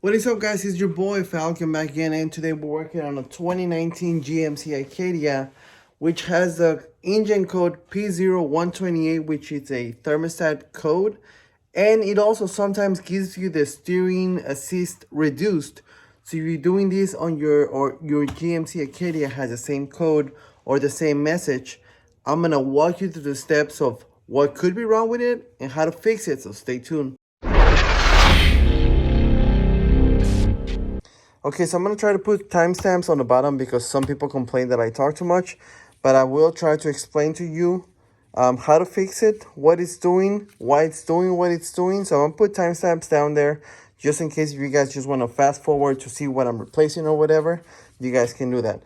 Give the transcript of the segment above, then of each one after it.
What is up, guys? It's your boy Falcon back again, and today we're working on a 2019 GMC Acadia, which has the engine code P0128, which is a thermostat code, and it also sometimes gives you the steering assist reduced. So if you're doing this on your GMC Acadia has the same code or the same message, I'm gonna walk you through the steps of what could be wrong with it and how to fix it. So stay tuned. Okay, so I'm going to try to put timestamps on the bottom because some people complain that I talk too much, but I will try to explain to you how to fix it, what it's doing, why it's doing what it's doing. So I'm going to put timestamps down there just in case if you guys just want to fast forward to see what I'm replacing or whatever, you guys can do that.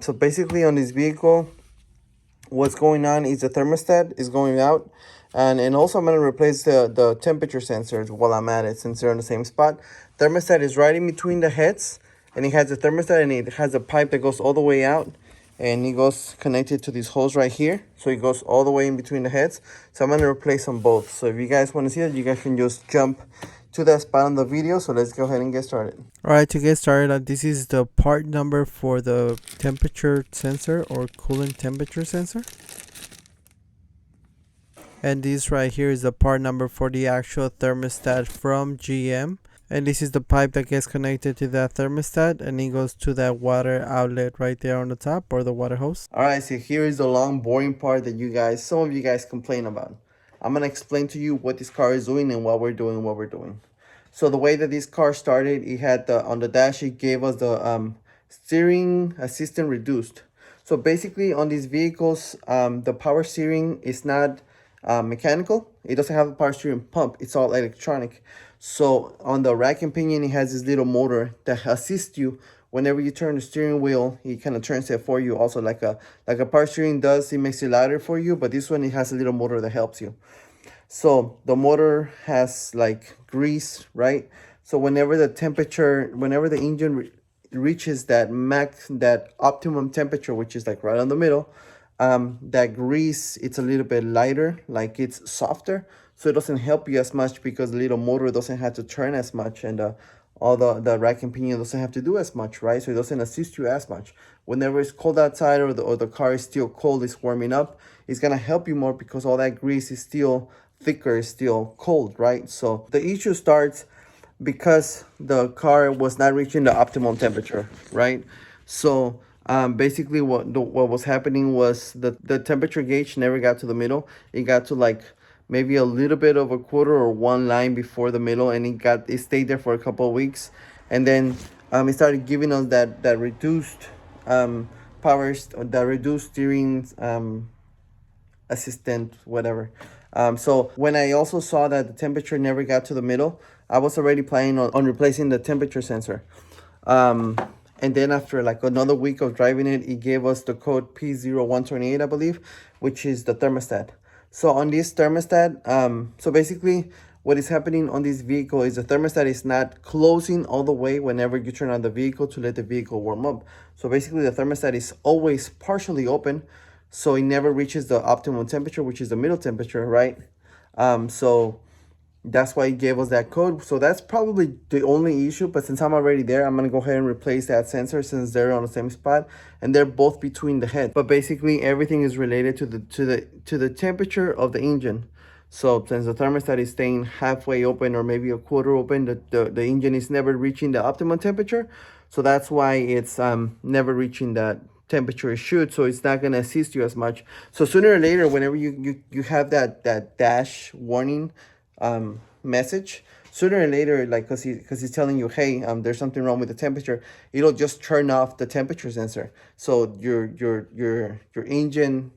So basically on this vehicle, what's going on is the thermostat is going out, and also I'm going to replace the temperature sensors while I'm at it since they're in the same spot. Thermostat is right in between the heads, and it has a thermostat and it has a pipe that goes all the way out, and it goes connected to these holes right here, so it goes all the way in between the heads. So I'm going to replace them both. So if you guys want to see that, you guys can just jump to that spot on the video. So let's go ahead and get started. All right, to get started, this is the part number for the temperature sensor or coolant temperature sensor. And this right here is the part number for the actual thermostat from GM. And this is the pipe that gets connected to that thermostat, and it goes to that water outlet right there on the top, or the water hose. All right, so here is the long boring part that some of you guys complain about. I'm gonna explain to you what this car is doing and what we're doing. So the way that this car started, it had on the dash, it gave us the steering assistant reduced. So basically on these vehicles, the power steering is not mechanical. It doesn't have a power steering pump. It's all electronic. So on the rack and pinion, it has this little motor that assists you whenever you turn the steering wheel. It kind of turns it for you, also like a power steering does. It makes it louder for you, but this one, it has a little motor that helps you. So the motor has like grease, right? So whenever the engine reaches that optimum temperature, which is like right on the middle, that grease, it's a little bit lighter, like it's softer, so it doesn't help you as much because the little motor doesn't have to turn as much, and all the rack and pinion doesn't have to do as much, right? So it doesn't assist you as much. Whenever it's cold outside, or the car is still cold, it's warming up, it's gonna help you more because all that grease is still thicker, is still cold, right? So the issue starts because the car was not reaching the optimum temperature, right? So basically what was happening was the temperature gauge never got to the middle. It got to like maybe a little bit of a quarter or one line before the middle, and it stayed there for a couple of weeks, and then it started giving us that reduced that reduced steering assistant, whatever. So when I also saw that the temperature never got to the middle, I was already planning on replacing the temperature sensor. And then after like another week of driving it, it gave us the code P0128, I believe, which is the thermostat. So on this thermostat, so basically what is happening on this vehicle is the thermostat is not closing all the way whenever you turn on the vehicle to let the vehicle warm up. So basically the thermostat is always partially open, so it never reaches the optimum temperature, which is the middle temperature, right? So that's why it gave us that code. So that's probably the only issue, but since I'm already there, I'm gonna go ahead and replace that sensor since they're on the same spot and they're both between the heads. But basically everything is related to the temperature of the engine. So since the thermostat is staying halfway open or maybe a quarter open, the engine is never reaching the optimum temperature. So that's why it's never reaching that temperature it should, so it's not going to assist you as much. So sooner or later, whenever you have that dash warning message, sooner or later, like because he's telling you, hey, there's something wrong with the temperature, it'll just turn off the temperature sensor. So your engine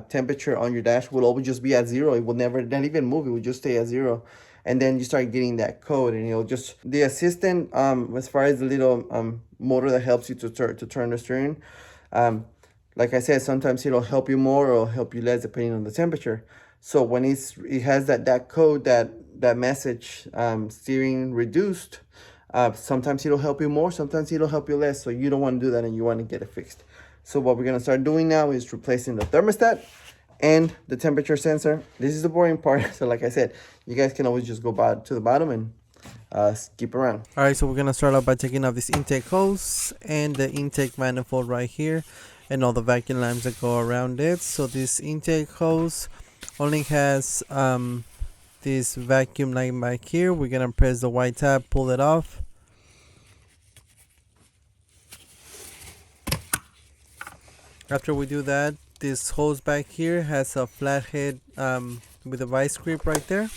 temperature on your dash will always just be at zero. It will never not even move. It will just stay at zero. And then you start getting that code, and it'll just the assistant as far as the little motor that helps you to turn the steering, like I said, sometimes it'll help you more or help you less depending on the temperature. So when it has that code, that message, steering reduced, sometimes it'll help you more, sometimes it'll help you less. So you don't want to do that and you want to get it fixed. So what we're going to start doing now is replacing the thermostat and the temperature sensor. This is the boring part. So like I said, you guys can always just go to the bottom and skip around. Alright, so we're gonna start off by taking off this intake hose and the intake manifold right here and all the vacuum lines that go around it. So this intake hose only has this vacuum line back here. We're gonna press the white tab, pull it off. After we do that, this hose back here has a flathead with a vice grip right there.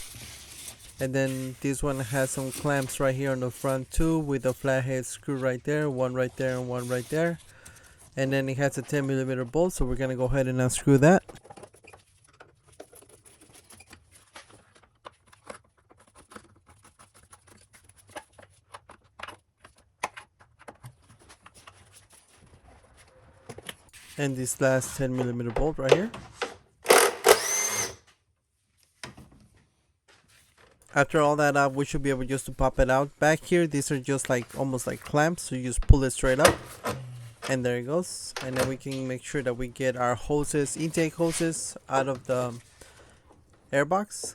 And then this one has some clamps right here on the front too, with a flathead screw right there, one right there and one right there. And then it has a 10mm bolt, so we're gonna go ahead and unscrew that. And this last 10mm bolt right here. After all that up, we should be able just to pop it out. Back here, these are just like almost like clamps, so you just pull it straight up. And there it goes. And then we can make sure that we get our hoses, intake hoses, out of the airbox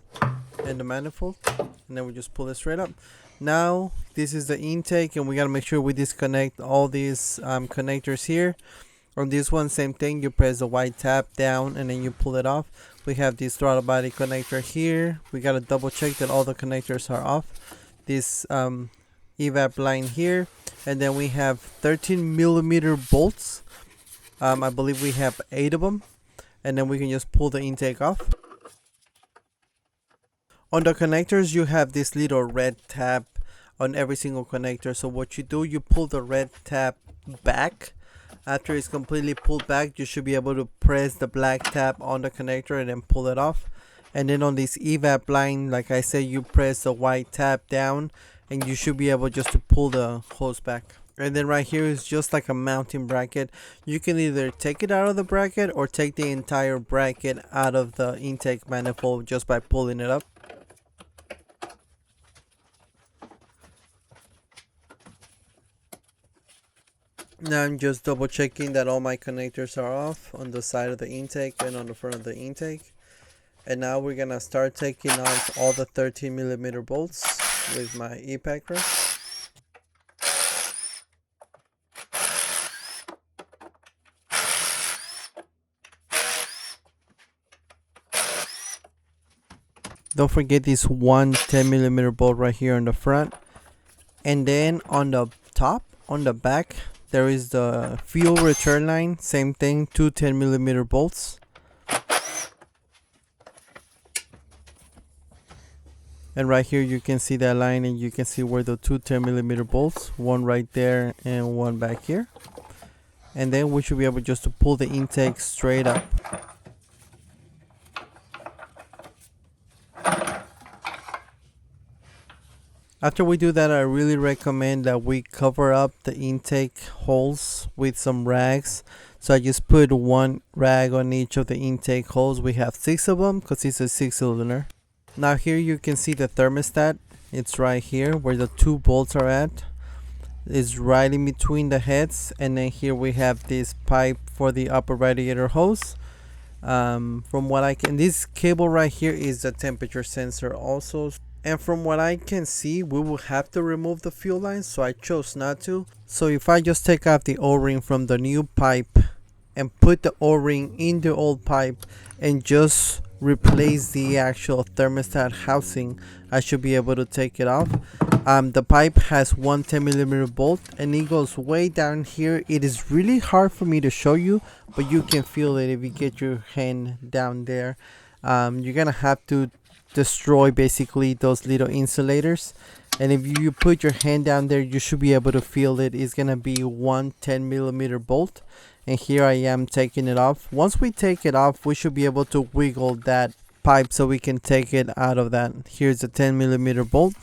and the manifold. And then we just pull it straight up. Now, this is the intake, and we gotta make sure we disconnect all these connectors here. On this one, same thing, you press the white tab down and then you pull it off. We have this throttle body connector here. We gotta double check that all the connectors are off. This evap line here, and then we have 13mm bolts. I believe we have 8 of them, and then we can just pull the intake off. On the connectors, you have this little red tab on every single connector. So what you do, you pull the red tab back. After it's completely pulled back, you should be able to press the black tab on the connector and then pull it off. And then on this evap line, like I said, you press the white tab down and you should be able just to pull the hose back. And then right here is just like a mounting bracket. You can either take it out of the bracket or take the entire bracket out of the intake manifold just by pulling it up. Now I'm just double checking that all my connectors are off on the side of the intake and on the front of the intake. And now we're gonna start taking off all the 13mm bolts with my e-pack wrench. Don't forget this one 10mm bolt right here on the front. And then on the top, on the back, there is the fuel return line, same thing, two 10mm bolts. And right here you can see that line, and you can see where the two 10mm bolts, one right there and one back here. And then we should be able just to pull the intake straight up. After we do that, I really recommend that we cover up the intake holes with some rags. So I just put one rag on each of the intake holes. We have 6 of them because it's a 6-cylinder. Now here you can see the thermostat. It's right here where the 2 bolts are at. It's right in between the heads. And then here we have this pipe for the upper radiator hose. From what I can, this cable right here is the temperature sensor also. And from what I can see, we will have to remove the fuel line, so I chose not to. So if I just take off the O-ring from the new pipe and put the O-ring in the old pipe and just replace the actual thermostat housing, I should be able to take it off. The pipe has one 10mm bolt and it goes way down here. It is really hard for me to show you, but you can feel it if you get your hand down there. You're gonna have to destroy basically those little insulators, and if you put your hand down there, you should be able to feel it. It's gonna be one 10mm bolt, and here I am taking it off. Once we take it off, we should be able to wiggle that pipe so we can take it out of that. Here's a 10mm bolt.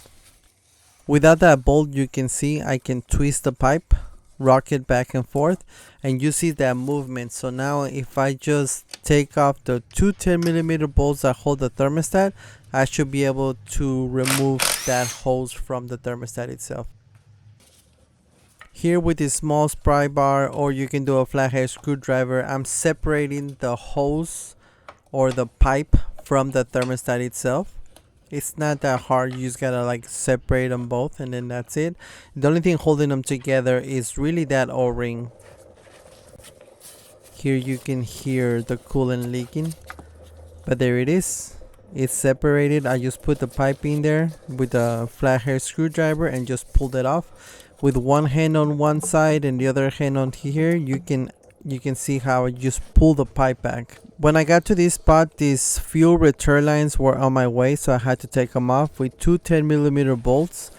Without that bolt, you can see I can twist the pipe, rock it back and forth, and you see that movement. So now if I just take off the two 10mm bolts that hold the thermostat, I should be able to remove that hose from the thermostat itself. Here with this small pry bar, or you can do a flathead screwdriver, I'm separating the hose or the pipe from the thermostat itself. It's not that hard. You just gotta like separate them both, and then that's it. The only thing holding them together is really that O-ring. Here you can hear the coolant leaking, but there it is. It's separated. I just put the pipe in there with a flathead screwdriver and just pulled it off. With one hand on one side and the other hand on here, you can see how I just pull the pipe back. When I got to this spot, these fuel return lines were on my way, so I had to take them off with two 10mm bolts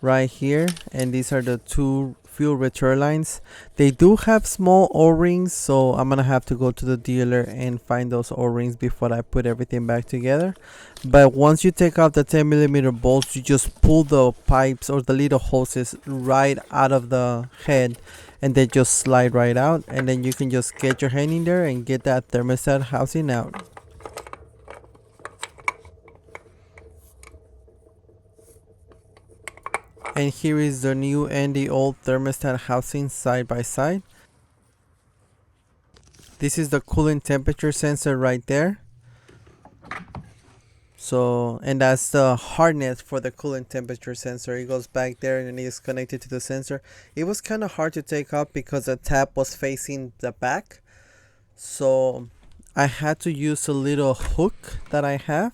right here, and these are the two fuel return lines. They do have small O-rings, so I'm gonna have to go to the dealer and find those O-rings before I put everything back together. But once you take off the 10mm bolts, you just pull the pipes or the little hoses right out of the head, and they just slide right out, and then you can just get your hand in there and get that thermostat housing out. And here is the new and the old thermostat housing side by side. This is the coolant temperature sensor right there. So, and that's the harness for the coolant temperature sensor. It goes back there and it is connected to the sensor. It was kind of hard to take off because the tap was facing the back. So I had to use a little hook that I have.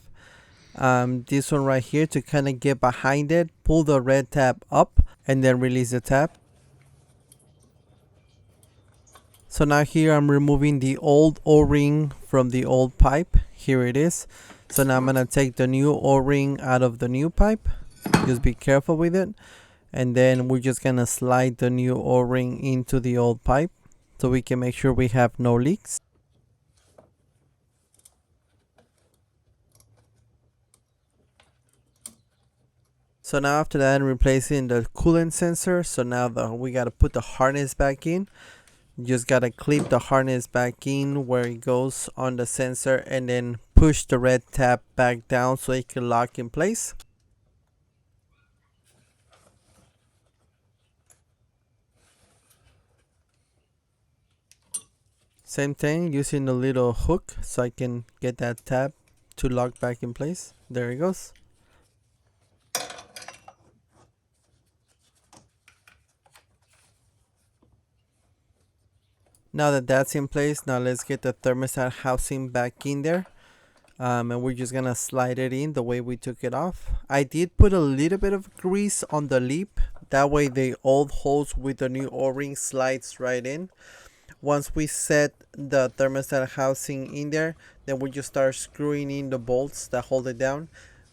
This one right here to kind of get behind it, pull the red tab up, and then release the tab. So now here I'm removing the old O-ring from the old pipe. Here it is. So now I'm gonna take the new O-ring out of the new pipe. Just be careful with it. And then we're just gonna slide the new O-ring into the old pipe so we can make sure we have no leaks. So now after that, I'm replacing the coolant sensor. So now we gotta put the harness back in. You just gotta clip the harness back in where it goes on the sensor, and then push the red tab back down so it can lock in place. Same thing, using the little hook so I can get that tab to lock back in place. There it goes. Now that that's in place, now let's get the thermostat housing back in there. And we're just gonna slide it in the way we took it off. I did put a little bit of grease on the lip. That way the old hose with the new O-ring slides right in. Once we set the thermostat housing in there, then we just start screwing in the bolts that hold it down.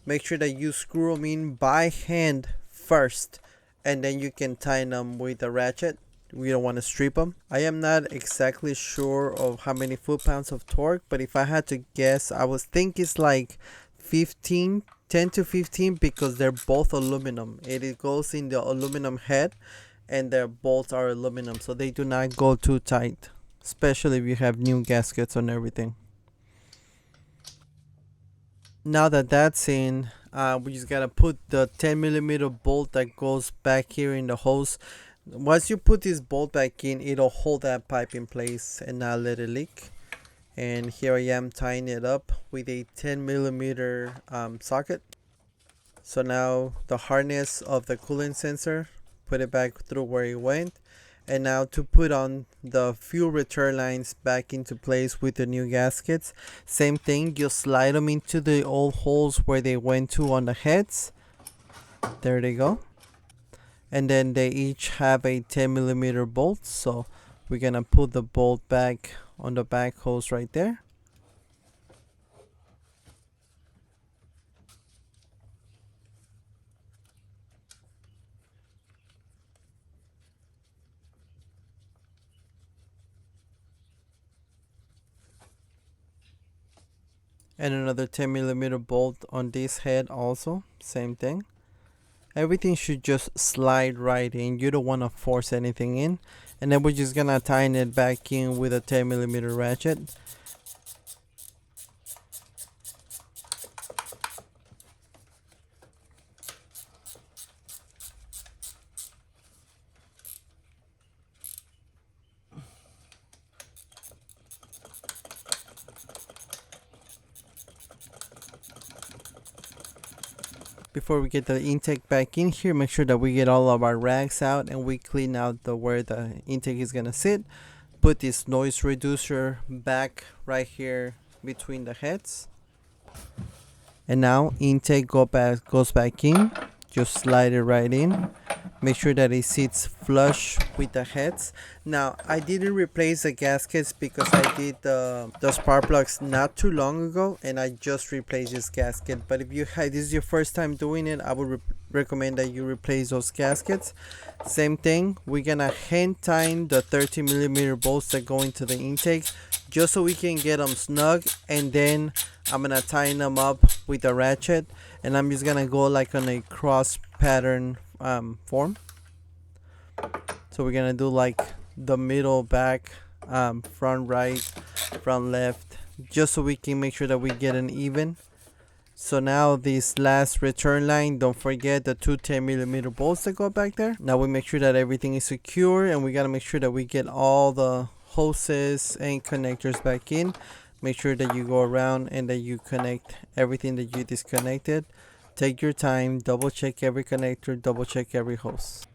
Make sure that you screw them in by hand first, and then you can tighten them with a ratchet. We don't want to strip them. I am not exactly sure of how many foot-pounds of torque, but if I had to guess, I would think it's like 10 to 15, because they're both aluminum. It goes in the aluminum head, and their bolts are aluminum, so they do not go too tight, especially if you have new gaskets on everything. Now that that's in, we just gotta put the 10mm bolt that goes back here in the hose. Once you put this bolt back in, it'll hold that pipe in place and not let it leak. And here I am tying it up with a 10mm socket. So now the harness of the coolant sensor, put it back through where it went. And now to put on the fuel return lines back into place with the new gaskets, same thing, you slide them into the old holes where they went to on the heads. There they go. And then they each have a 10mm bolt, so we're gonna put the bolt back on the back hose right there. And another 10mm bolt on this head also, same thing. Everything should just slide right in. You don't want to force anything in. And then we're just gonna tighten it back in with a 10mm ratchet. Before we get the intake back in here, make sure that we get all of our rags out and we clean out the where the intake is gonna sit. Put this noise reducer back right here between the heads. And now intake goes back in. Just slide it right in. Make sure that it sits flush with the heads. Now I didn't replace the gaskets because I did the spark plugs not too long ago, and I just replaced this gasket. But if this is your first time doing it, I would recommend that you replace those gaskets. Same thing, we're gonna hand tighten the 30mm bolts that go into the intake just so we can get them snug, and then I'm gonna tighten them up with a ratchet, and I'm just gonna go like on a cross pattern form. So we're gonna do like the middle, back, front right, front left, just so we can make sure that we get an even. So now this last return line, don't forget the two 10mm bolts that go back there. Now we make sure that everything is secure, and we gotta make sure that we get all the hoses and connectors back in. Make sure that you go around and that you connect everything that you disconnected. Take your time, double check every connector, double check every hose.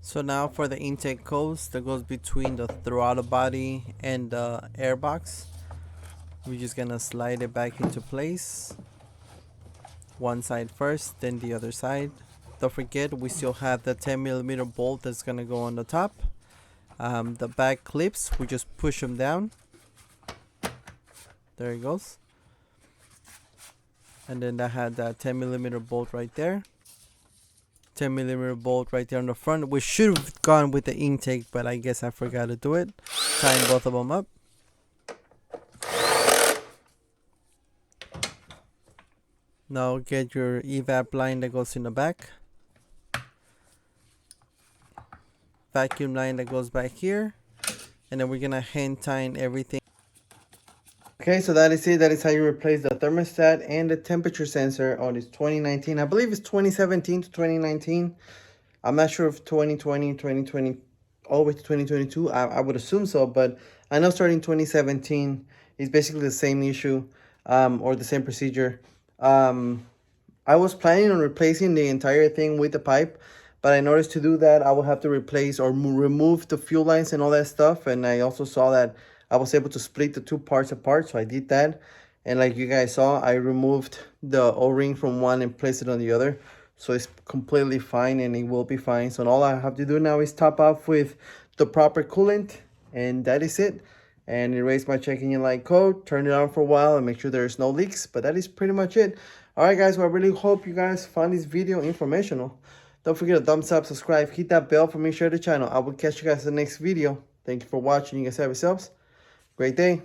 So now for the intake hose that goes between the throttle body and the air box, we're just gonna slide it back into place. One side first, then the other side. Don't forget, we still have the 10mm bolt that's gonna go on the top. The back clips, we just push them down. There it goes. And then I had that 10mm bolt right there. 10mm bolt right there on the front. We should have gone with the intake, but I guess I forgot to do it. Tying both of them up. Now get your evap line that goes in the back. Vacuum line that goes back here. And then we're gonna hand tighten everything. Okay, so that is it. That is how you replace the thermostat and the temperature sensor on this 2019. I believe it's 2017 to 2019. I'm not sure if 2020, 2020, all the way to 2022. I would assume so, but I know starting 2017 is basically the same issue, or the same procedure. I was planning on replacing the entire thing with the pipe, but I noticed to do that I will have to replace or remove the fuel lines and all that stuff. And I also saw that I was able to split the two parts apart, so I did that. And like you guys saw, I removed the O-ring from one and placed it on the other, so it's completely fine and it will be fine. So all I have to do now is top off with the proper coolant, and that is it. And erase my check engine light code, turn it on for a while and make sure there's no leaks. But that is pretty much it. Alright guys, well I really hope you guys found this video informational. Don't forget to thumbs up, subscribe, hit that bell for me, share the channel. I will catch you guys in the next video. Thank you for watching. You guys have yourselves a great day.